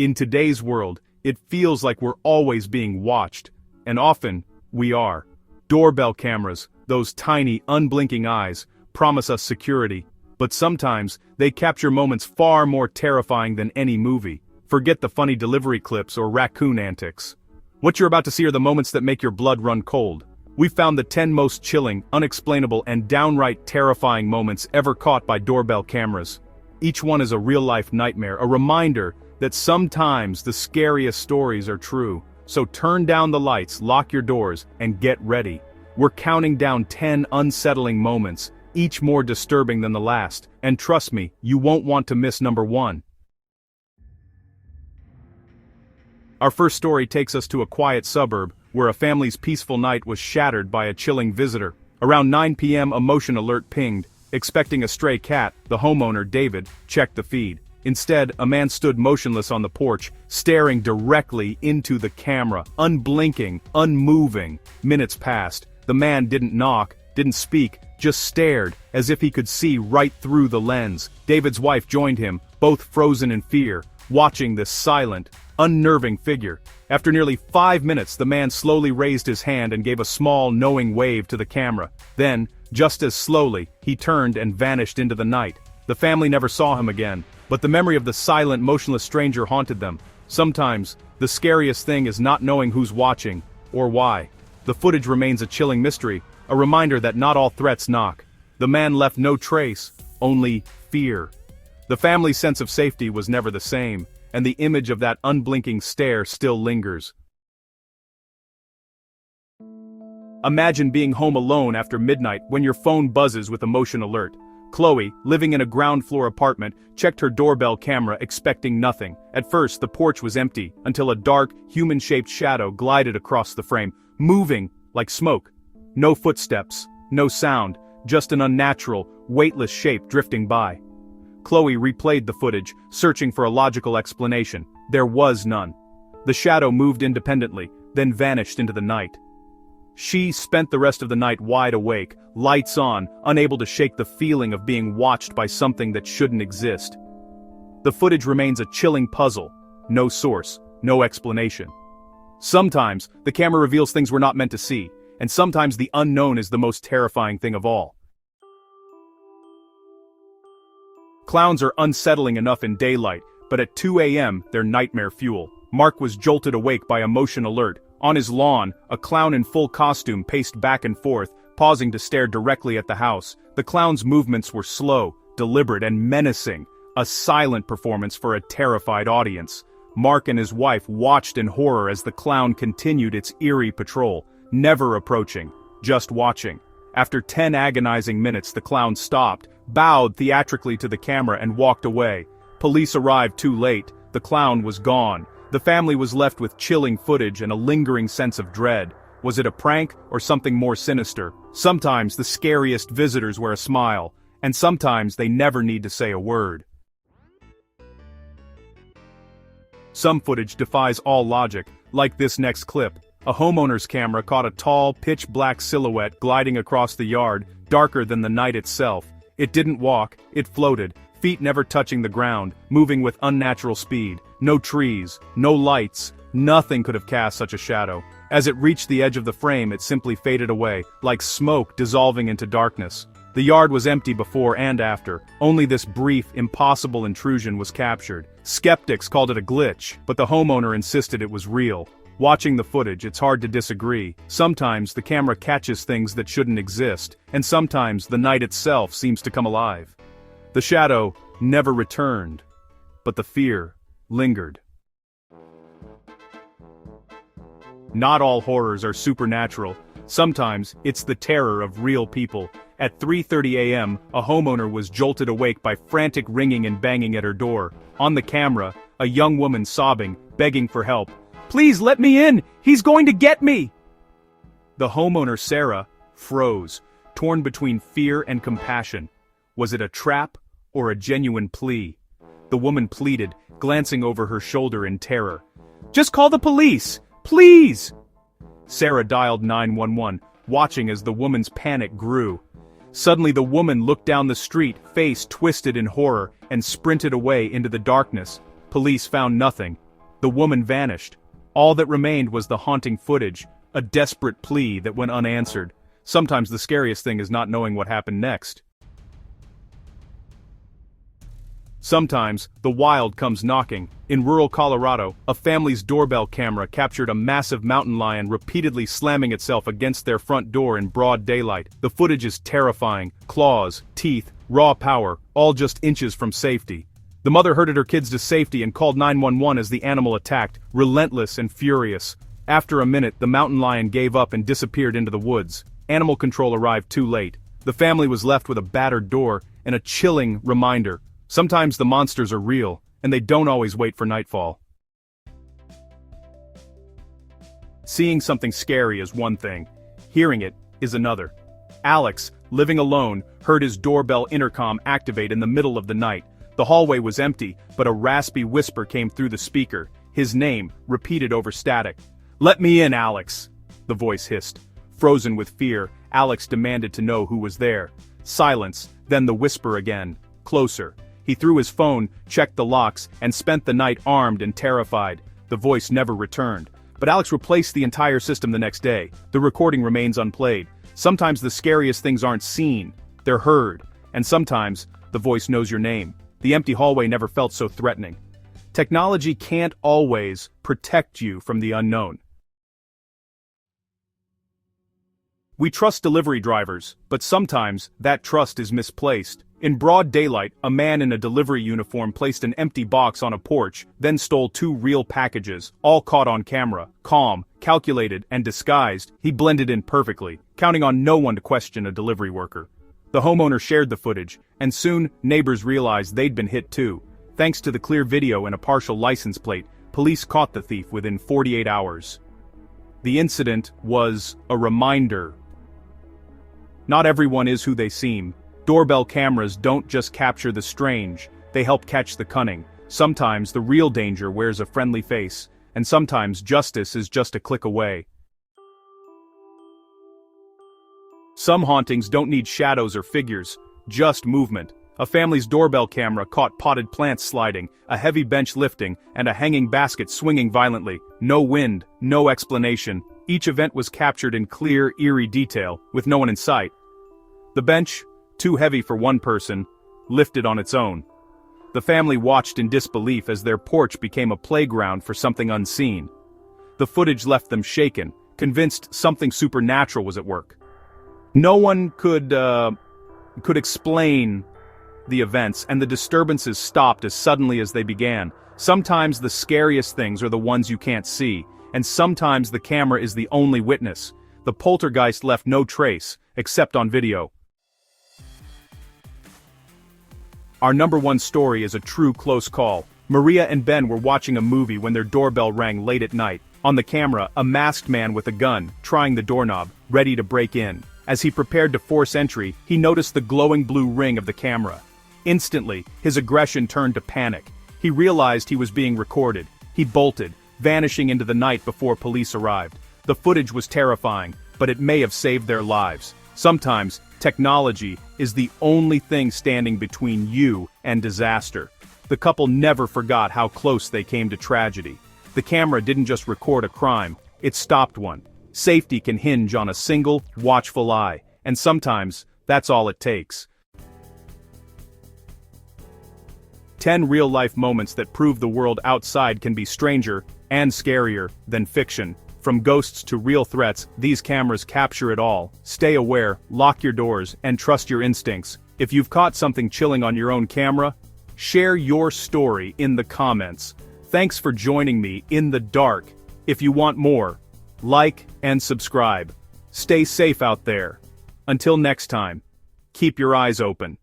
In today's world, it feels like we're always being watched, and often, we are. Doorbell cameras, those tiny, unblinking eyes, promise us security, but sometimes, they capture moments far more terrifying than any movie. Forget the funny delivery clips or raccoon antics. What you're about to see are the moments that make your blood run cold. We found the 10 most chilling, unexplainable, and downright terrifying moments ever caught by doorbell cameras. Each one is a real-life nightmare, a reminder that sometimes the scariest stories are true. So turn down the lights, lock your doors, and get ready. We're counting down 10 unsettling moments, each more disturbing than the last, and trust me, you won't want to miss number 1. Our first story takes us to a quiet suburb, where a family's peaceful night was shattered by a chilling visitor. Around 9 p.m. a motion alert pinged. Expecting a stray cat, the homeowner, David, checked the feed. Instead, a man stood motionless on the porch, staring directly into the camera, unblinking, unmoving. Minutes passed. The man didn't knock, didn't speak, just stared, as if he could see right through the lens. David's wife joined him, both frozen in fear, watching this silent, unnerving figure. After nearly 5 minutes, the man slowly raised his hand and gave a small, knowing wave to the camera. Then, just as slowly, he turned and vanished into the night. The family never saw him again, but the memory of the silent, motionless stranger haunted them. Sometimes, the scariest thing is not knowing who's watching, or why. The footage remains a chilling mystery, a reminder that not all threats knock. The man left no trace, only fear. The family's sense of safety was never the same, and the image of that unblinking stare still lingers. Imagine being home alone after midnight when your phone buzzes with a motion alert. Chloe, living in a ground-floor apartment, checked her doorbell camera expecting nothing. At first, the porch was empty, until a dark, human-shaped shadow glided across the frame, moving like smoke. No footsteps, no sound, just an unnatural, weightless shape drifting by. Chloe replayed the footage, searching for a logical explanation. There was none. The shadow moved independently, then vanished into the night. She spent the rest of the night wide awake, lights on, unable to shake the feeling of being watched by something that shouldn't exist. The footage remains a chilling puzzle. No source, no explanation. Sometimes, the camera reveals things we're not meant to see, and sometimes the unknown is the most terrifying thing of all. Clowns are unsettling enough in daylight, but at 2 a.m., they're nightmare fuel. Mark was jolted awake by a motion alert. On his lawn, a clown in full costume paced back and forth, pausing to stare directly at the house. The clown's movements were slow, deliberate, and menacing, a silent performance for a terrified audience. Mark and his wife watched in horror as the clown continued its eerie patrol, never approaching, just watching. After 10 agonizing minutes, the clown stopped, bowed theatrically to the camera, and walked away. Police arrived too late. The clown was gone. The family was left with chilling footage and a lingering sense of dread. Was it a prank or something more sinister? Sometimes the scariest visitors wear a smile, and sometimes they never need to say a word. Some footage defies all logic, like this next clip. A homeowner's camera caught a tall, pitch-black silhouette gliding across the yard, darker than the night itself. It didn't walk, it floated, feet never touching the ground, moving with unnatural speed. No trees, no lights, nothing could have cast such a shadow. As it reached the edge of the frame, it simply faded away, like smoke dissolving into darkness. The yard was empty before and after. Only this brief, impossible intrusion was captured. Skeptics called it a glitch, but the homeowner insisted it was real. Watching the footage, it's hard to disagree. Sometimes the camera catches things that shouldn't exist, and sometimes the night itself seems to come alive. The shadow never returned, but the fear lingered. Not all horrors are supernatural. Sometimes, it's the terror of real people. At 3:30 a.m., a homeowner was jolted awake by frantic ringing and banging at her door. On the camera, a young woman sobbing, begging for help. "Please let me in! He's going to get me!" The homeowner, Sarah, froze, torn between fear and compassion. Was it a trap or a genuine plea? The woman pleaded, glancing over her shoulder in terror. "Just call the police! Please!" Sarah dialed 911, watching as the woman's panic grew. Suddenly the woman looked down the street, face twisted in horror, and sprinted away into the darkness. Police found nothing, The woman vanished. All that remained was the haunting footage, a desperate plea that went unanswered. Sometimes the scariest thing is not knowing what happened next. Sometimes, the wild comes knocking. In rural Colorado, a family's doorbell camera captured a massive mountain lion repeatedly slamming itself against their front door in broad daylight. The footage is terrifying. Claws, teeth, raw power, all just inches from safety. The mother herded her kids to safety and called 911 as the animal attacked, relentless and furious. After a minute, the mountain lion gave up and disappeared into the woods. Animal control arrived too late. The family was left with a battered door and a chilling reminder. Sometimes the monsters are real, and they don't always wait for nightfall. Seeing something scary is one thing. Hearing it is another. Alex, living alone, heard his doorbell intercom activate in the middle of the night. The hallway was empty, but a raspy whisper came through the speaker. His name, repeated over static. "Let me in, Alex," the voice hissed. Frozen with fear, Alex demanded to know who was there. Silence, then the whisper again. Closer. He threw his phone, checked the locks, and spent the night armed and terrified. The voice never returned. But Alex replaced the entire system the next day. The recording remains unplayed. Sometimes the scariest things aren't seen, they're heard. And sometimes, the voice knows your name. The empty hallway never felt so threatening. Technology can't always protect you from the unknown. We trust delivery drivers, but sometimes that trust is misplaced. In broad daylight, a man in a delivery uniform placed an empty box on a porch, then stole 2 real packages, all caught on camera. Calm, calculated, and disguised, he blended in perfectly, counting on no one to question a delivery worker. The homeowner shared the footage, and soon, neighbors realized they'd been hit too. Thanks to the clear video and a partial license plate, police caught the thief within 48 hours. The incident was a reminder. Not everyone is who they seem. Doorbell cameras don't just capture the strange, they help catch the cunning. Sometimes the real danger wears a friendly face, and sometimes justice is just a click away. Some hauntings don't need shadows or figures, just movement. A family's doorbell camera caught potted plants sliding, a heavy bench lifting, and a hanging basket swinging violently. No wind, no explanation. Each event was captured in clear, eerie detail, with no one in sight. The bench, too heavy for one person, lifted on its own. The family watched in disbelief as their porch became a playground for something unseen. The footage left them shaken, convinced something supernatural was at work. No one could explain the events, and the disturbances stopped as suddenly as they began. Sometimes the scariest things are the ones you can't see, and sometimes the camera is the only witness. The poltergeist left no trace, except on video. Our number 1 story is a true close call. Maria and Ben were watching a movie when their doorbell rang late at night. On the camera, a masked man with a gun, trying the doorknob, ready to break in. As he prepared to force entry, he noticed the glowing blue ring of the camera. Instantly, his aggression turned to panic. He realized he was being recorded. He bolted, vanishing into the night before police arrived. The footage was terrifying, but it may have saved their lives. Sometimes, technology is the only thing standing between you and disaster. The couple never forgot how close they came to tragedy. The camera didn't just record a crime, it stopped one. Safety can hinge on a single, watchful eye, and sometimes, that's all it takes. 10 real-life moments that prove the world outside can be stranger and scarier than fiction. From ghosts to real threats, these cameras capture it all. Stay aware, lock your doors, and trust your instincts. If you've caught something chilling on your own camera, share your story in the comments. Thanks for joining me in the dark. If you want more, like and subscribe. Stay safe out there. Until next time, keep your eyes open.